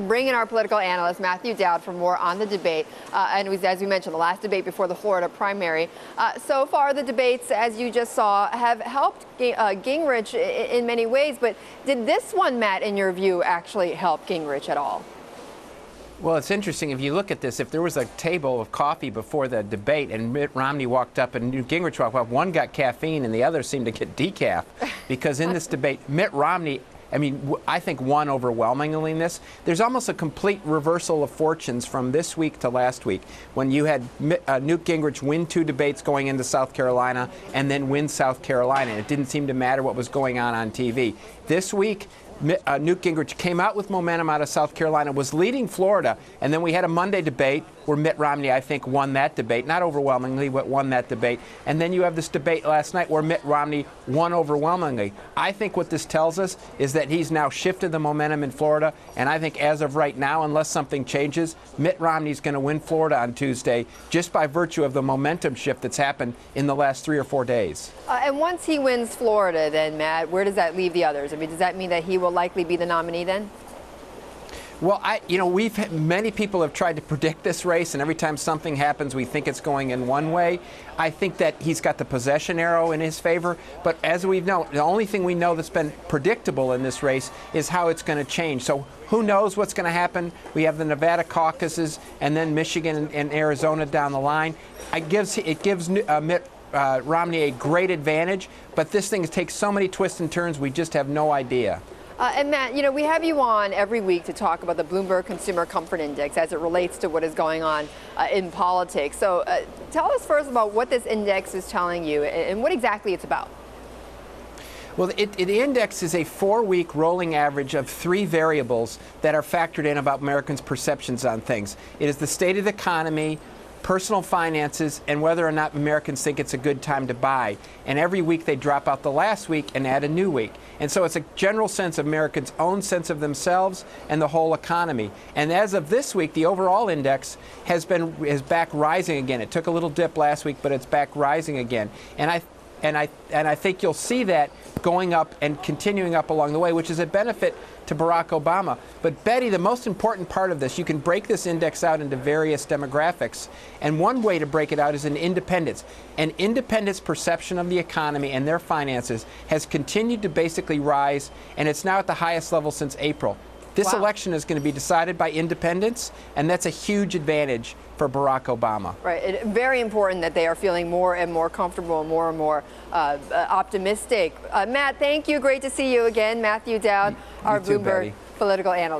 Bring in our political analyst, Matthew Dowd, for more on the debate. And as we mentioned, the last debate before the Florida primary. So far, the debates, as you just saw, have helped Gingrich in many ways. But did this one, Matt, in your view, actually help Gingrich at all? Well, it's interesting. If you look at this, if there was a table of coffee before the debate and Mitt Romney walked up and Gingrich walked up, one got caffeine and the other seemed to get decaf. Because in this debate, Mitt Romney, I think won overwhelmingly in this. There's almost a complete reversal of fortunes from this week to last week when you had Newt Gingrich win 2 debates going into South Carolina and then win South Carolina. It didn't seem to matter what was going on TV. This week, Newt Gingrich came out with momentum out of South Carolina, was leading Florida, and then we had a Monday debate where Mitt Romney, I think, won that debate. Not overwhelmingly, but won that debate. And then you have this debate last night where Mitt Romney won overwhelmingly. I think what this tells us is that he's now shifted the momentum in Florida, and I think as of right now, unless something changes, Mitt Romney's going to win Florida on Tuesday just by virtue of the momentum shift that's happened in the last 3 or 4 days. And once he wins Florida, then, Matt, where does that leave the others? Does that mean that he will likely be the nominee then? Well, many people have tried to predict this race, and every time something happens, we think it's going in one way. I think that he's got the possession arrow in his favor, but as we know, the only thing we know that's been predictable in this race is how it's going to change. So who knows what's going to happen? We have the Nevada caucuses and then Michigan and Arizona down the line. It gives Mitt Romney a great advantage, but this thing takes so many twists and turns, we just have no idea. And Matt, we have you on every week to talk about the Bloomberg Consumer Comfort Index as it relates to what is going on in politics. So tell us first about what this index is telling you and what exactly it's about. Well, the index is a 4-week rolling average of 3 variables that are factored in about Americans' perceptions on things. It is the state of the economy, personal finances, and whether or not Americans think it's a good time to buy. And every week they drop out the last week and add a new week. And so it's a general sense of Americans' own sense of themselves and the whole economy. And as of this week, the overall index is back rising again. It took a little dip last week, but it's back rising again. And I think you'll see that going up and continuing up along the way, which is a benefit to Barack Obama. But Betty, the most important part of this, you can break this index out into various demographics. And one way to break it out is in independents. And independents' perception of the economy and their finances has continued to basically rise, and it's now at the highest level since April. This election is going to be decided by independents, and that's a huge advantage for Barack Obama. Right. Very important that they are feeling more and more comfortable and more optimistic. Matt, thank you. Great to see you again. Matthew Dowd, our Bloomberg political analyst.